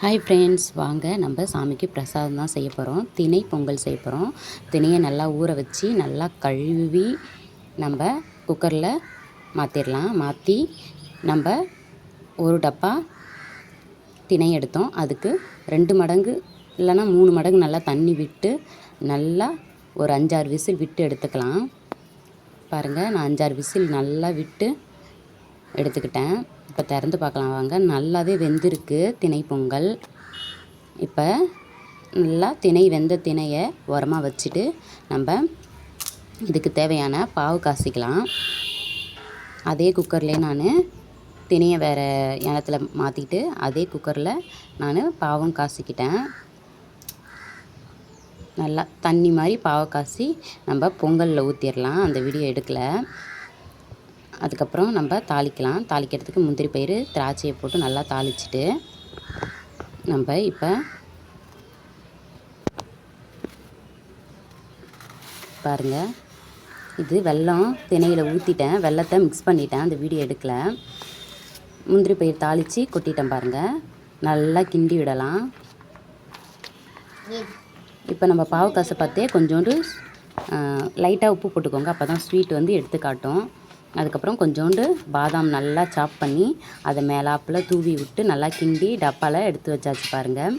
Hi friends, வாங்க நம்ம சாமிக்கு பிரசாதம் தான் செய்ய போகிறோம். திணை பொங்கல் செய்ய போகிறோம். திணையை நல்லா ஊற வச்சு நல்லா கழுவி நம்ம குக்கரில் மாற்றிடலாம். மாற்றி நம்ம ஒரு டப்பா திணை எடுத்தோம். அதுக்கு 2 மடங்கு இல்லைன்னா 3 மடங்கு நல்லா தண்ணி விட்டு நல்லா ஒரு 5-6 விசில் விட்டு எடுத்துக்கலாம். பாருங்கள், நான் 5-6 விசில் நல்லா விட்டு எடுத்துக்கிட்டேன். இப்போ திறந்து பார்க்கலாம் வாங்க. நல்லாவே வெந்திருக்கு திணை பொங்கல். இப்போ நல்லா வெந்த திணையை உரமாக வச்சுட்டு நம்ம இதுக்கு தேவையான பாவு காய்ச்சிக்கலாம். அதே குக்கர்லேயே நான் திணையை வேறு எண்ணத்தில் மாற்றிட்டு அதே குக்கரில் நான் பாவும் காய்ச்சிக்கிட்டேன். நல்லா தண்ணி மாதிரி பாவை காய்ச்சி நம்ம பொங்கலில் ஊற்றிடலாம். அந்த வீடியோ எடுக்கலை. அதுக்கப்புறம் நம்ம தாளிக்கலாம். தாளிக்கிறதுக்கு முந்திரி பயிறு திராட்சையை போட்டு நல்லா தாளிச்சிட்டு நம்ம இப்போ பாருங்கள், இது வெல்லம் திணையில் ஊற்றிட்டேன். வெல்லத்தை மிக்ஸ் பண்ணிட்டேன். அந்த வீடியோ எடுக்கலை. முந்திரி பயிறு தாளித்து கொட்டிட்டேன். பாருங்கள், நல்லா கிண்டி விடலாம். இப்போ நம்ம பாவு காசை பார்த்தே கொஞ்சோண்டு லைட்டாக உப்பு போட்டுக்கோங்க. அப்போ தான் ஸ்வீட் எடுத்து காட்டும். அதுக்கப்புறம் கொஞ்சோண்டு பாதாம் நல்லா சாப் பண்ணி அதை மேலாப்பில் தூவி விட்டு நல்லா கிண்டி டப்பாவில் எடுத்து வச்சாச்சு. பாருங்கள்,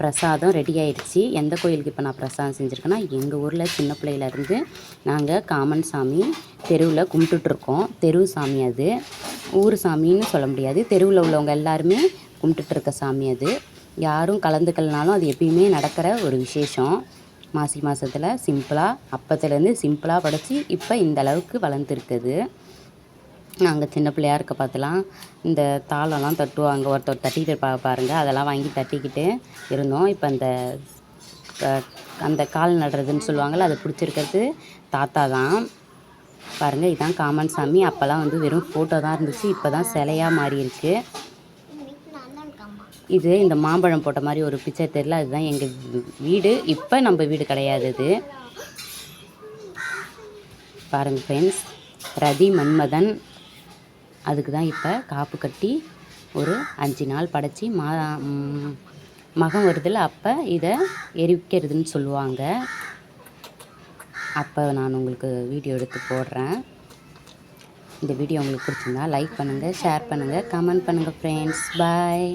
பிரசாதம் ரெடி ஆயிடுச்சு. எந்த கோயிலுக்கு இப்போ நான் பிரசாதம் செஞ்சுருக்கேன்னா, எங்கள் ஊரில் சின்ன பிள்ளையிலேருந்து நாங்கள் காமன் சாமி தெருவில் கும்பிட்டுட்ருக்கோம். தெரு சாமி அது, ஊர் சாமின்னு சொல்ல முடியாது. தெருவில் உள்ளவங்க எல்லாருமே கும்பிட்டுட்ருக்க சாமி அது. யாரும் கலந்துக்கலனாலும் அது எப்பயுமே நடக்கிற ஒரு விசேஷம். மாசி மாதத்தில் சிம்பிளாக அப்பத்துலேருந்து சிம்பிளாக படைச்சி இப்போ இந்த அளவுக்கு வளர்ந்துருக்குது. நாங்கள் சின்ன பிள்ளையாக இருக்க பார்த்துலாம் இந்த தாளம்லாம் தட்டுவாங்க. ஒருத்தர் தட்டிக்கிட்டு பாருங்கள், அதெல்லாம் வாங்கி தட்டிக்கிட்டு இருந்தோம். இப்போ அந்த கால் நடுறதுன்னு சொல்லுவாங்கள்ல, அதை பிடிச்சிருக்கிறது தாத்தா தான். பாருங்கள், இதுதான் காமன் சாமி. அப்போல்லாம் வெறும் ஃபோட்டோ தான் இருந்துச்சு. இப்போ தான் சிலையாக மாறி இருக்குது. இது இந்த மாம்பழம் போட்ட மாதிரி ஒரு பிக்சர் தெரியல, அதுதான் எங்கள் வீடு. இப்போ நம்ம வீடு கிடையாது இது. பாருங்கள் ஃப்ரெண்ட்ஸ், ரதி மன்மதன் அதுக்கு தான் இப்போ காப்பு கட்டி ஒரு 5 நாள் படைச்சி மகம் வருதில்ல, அப்போ இதை எரிக்கிறதுன்னு சொல்லுவாங்க. அப்போ நான் உங்களுக்கு வீடியோ எடுத்து போடுறேன். இந்த வீடியோ உங்களுக்கு பிடிச்சிருந்தா லைக் பண்ணுங்கள், ஷேர் பண்ணுங்கள், கமெண்ட் பண்ணுங்கள் ஃப்ரெண்ட்ஸ். பாய்.